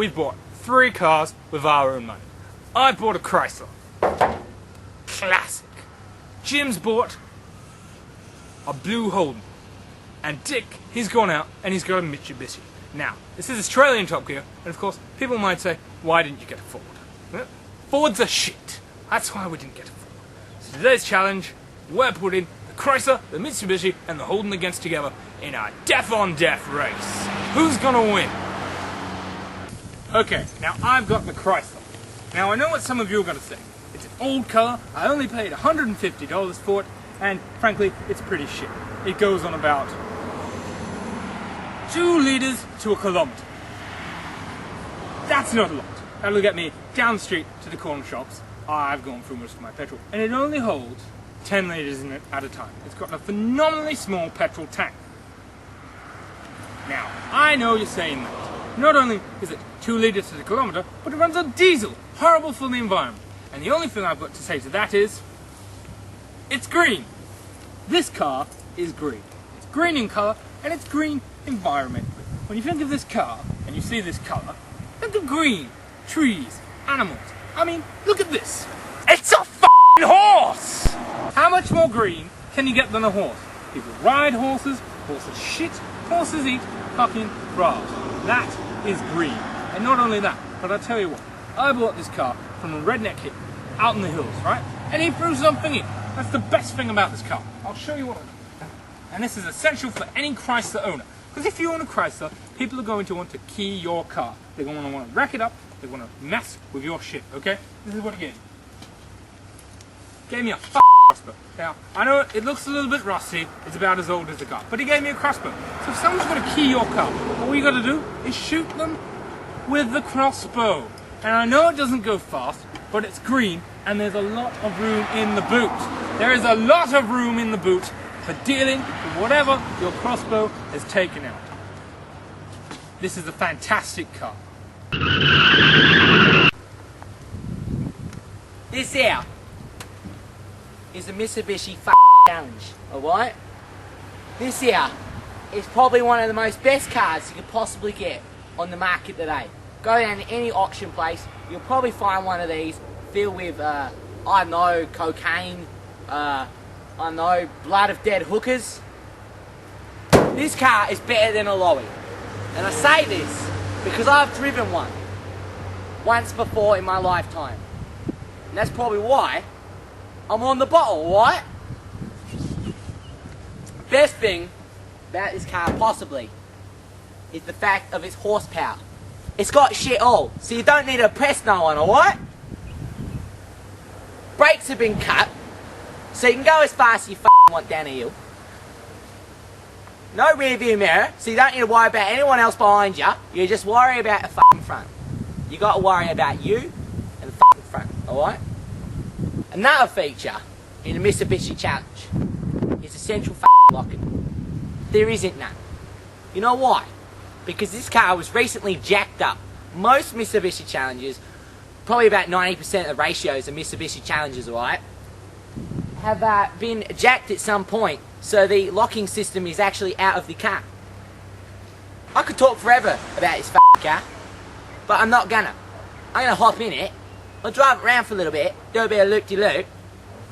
we bought 3 cars with our own money. I bought a Chrysler. Classic. Jim's bought a blue Holden. And Dick, he's gone out and he's got a Mitsubishi. Now, this is Australian Top Gear, and of course, people might say, why didn't you get a Ford? Well, Fords are shit. That's why we didn't get a Ford. So today's challenge, we're putting the Chrysler, the Mitsubishi, and the Holden against together in a death-on-death race. Who's gonna win? Okay, now I've got the Chrysler. Now I know what some of you are gonna say. It's an old car, I only paid $150 for it, and frankly, it's pretty shit. It goes on about 2 litres to a kilometre. That's not a lot. That'll get me down the street to the corner shops. I've gone through most of my petrol. And it only holds 10 litres in it at a time. It's got a phenomenally small petrol tank. Now, I know you're saying that. Not only is it 2 litres to the kilometre, but it runs on diesel. Horrible for the environment. And the only thing I've got to say to that is, it's green. This car is green. It's green in colour, and it's green environmentally. When you think of this car, and you see this colour, think of green, trees, animals. I mean, look at this. It's a f***ing horse! How much more green can you get than a horse? People ride horses, horses shit, horses eat fucking grass. That is green. And not only that, but I'll tell you what, I bought this car from a redneck kid out in the hills, right? And he threw something in. That's the best thing about this car. I'll show you what I do. And this is essential for any Chrysler owner. Because if you own a Chrysler, people are going to want to key your car. They're going to want to wreck it up. They're going to mess with your shit, okay? This is what he gave me. Gave me a crossbow. Now, I know it looks a little bit rusty. It's about as old as the car. But he gave me a crossbow. So if someone's going to key your car, all you got to do is shoot them with the crossbow. And I know it doesn't go fast, but it's green, and there's a lot of room in the boot. There is a lot of room in the boot for dealing with whatever your crossbow has taken out. This is a fantastic car. This here is the Mitsubishi challenge, alright? This here is probably one of the most best cars you could possibly get on the market today. Go down to any auction place, you'll probably find one of these filled with, I don't know, cocaine, I don't know, blood of dead hookers. This car is better than a lorry. And I say this because I've driven one once before in my lifetime. And that's probably why I'm on the bottle, right? Best thing about this car possibly is the fact of its horsepower. It's got shit all, so you don't need to press no one, alright? Brakes have been cut, so you can go as fast as you want down a hill. No rear view mirror, so you don't need to worry about anyone else behind you. You just worry about the front. You got to worry about you and the front, alright? Another feature in the Mitsubishi Challenge is the central locking. There isn't none. You know why? Because this car was recently jacked up. Most Mitsubishi Challengers, probably about 90% of the ratios of Mitsubishi Challengers, alright, have been jacked at some point, so the locking system is actually out of the car. I could talk forever about this car, but I'm not gonna. I'm gonna hop in it, I'll drive it around for a little bit, do a bit of loop-de-loop,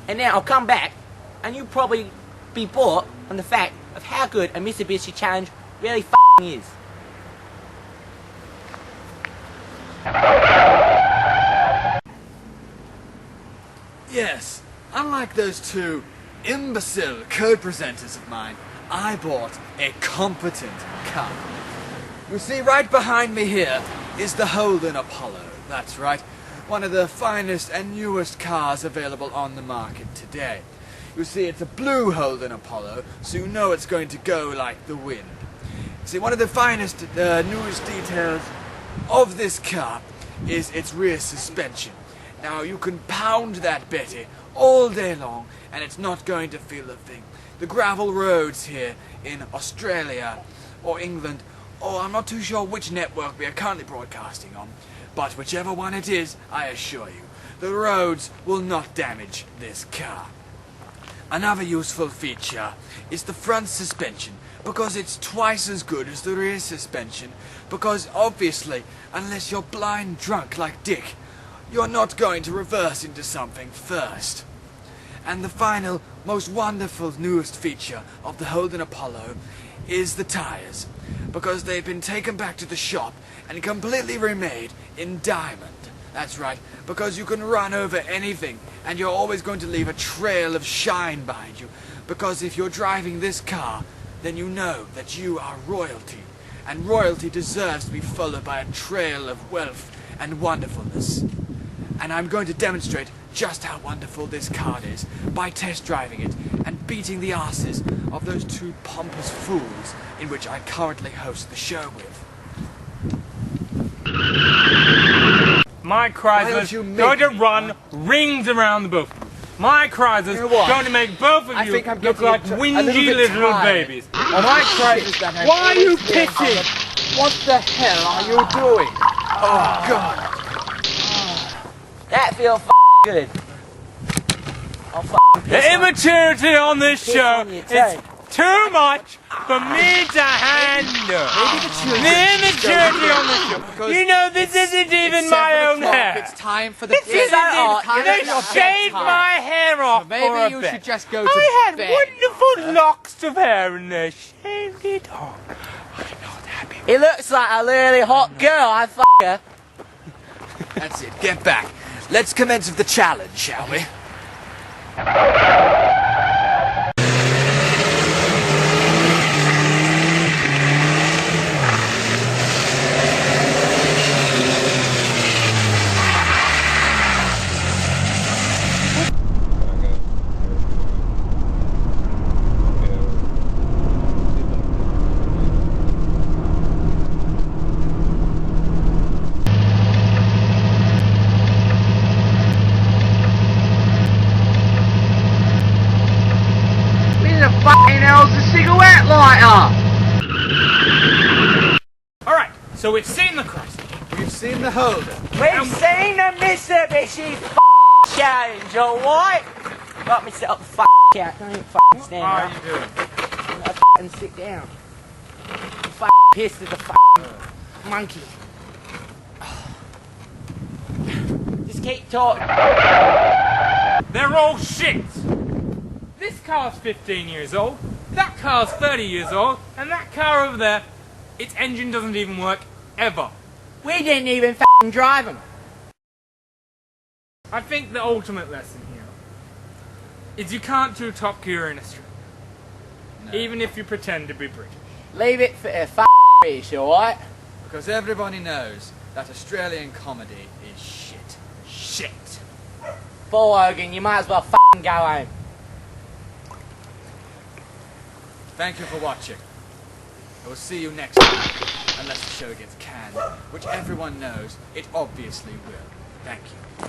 and then I'll come back, and you'll probably be bought on the fact of how good a Mitsubishi Challenge really is. Yes, unlike those two imbecile code presenters of mine, I bought a competent car. You see, right behind me here is the Holden Apollo. That's right, one of the finest and newest cars available on the market today. You see, it's a blue Holden Apollo, so you know it's going to go like the wind. See, one of the finest, newest details of this car is its rear suspension. Now, you can pound that Betty all day long, and it's not going to feel a thing. The gravel roads here in Australia, or England, or I'm not too sure which network we are currently broadcasting on, but whichever one it is, I assure you, the roads will not damage this car. Another useful feature is the front suspension, because it's twice as good as the rear suspension, because obviously, unless you're blind drunk like Dick, you're not going to reverse into something first. And the final, most wonderful, newest feature of the Holden Apollo is the tires, because they've been taken back to the shop and completely remade in diamond. That's right, because you can run over anything and you're always going to leave a trail of shine behind you, because if you're driving this car, then you know that you are royalty, and royalty deserves to be followed by a trail of wealth and wonderfulness. And I'm going to demonstrate just how wonderful this car is by test driving it and beating the asses of those two pompous fools in which I currently host the show with. My Chrysler's going to run rings around the both of you. My Chrysler's going to make both of you look like whingy little babies. My Chrysler. Why are you pissing? What the hell are you doing? Oh, God. That feels good. The immaturity on this show is too much for me to handle. The immaturity on this show. You know, this isn't even my own hair. It's time for the This isn't even. They shaved my hair off for a bit. Maybe you should just go to I bed. had wonderful locks of hair and they shaved it off. I'm not happy. He looks like a really hot girl. I f her. That's it. Get back. Let's commence with the challenge, shall we? Fucking hell's a cigarette lighter? Alright, so we've seen the Chrysler. We've seen the Holden. We've seen the Mitsubishi challenge, alright? Got myself a out. Don't even stand How up. are you doing? I'm gonna sit down. I'm pissed at the monkey. Just keep talking. They're all shit. This car's 15 years old, that car's 30 years old, and that car over there, its engine doesn't even work, ever. We didn't even drive them. I think the ultimate lesson here is you can't do Top Gear in Australia. No. Even if you pretend to be British. Leave it for British, alright? Because everybody knows that Australian comedy is shit. Shit. Paul Hogan, you might as well go home. Thank you for watching. I will see you next time, unless the show gets canned, which everyone knows it obviously will. Thank you.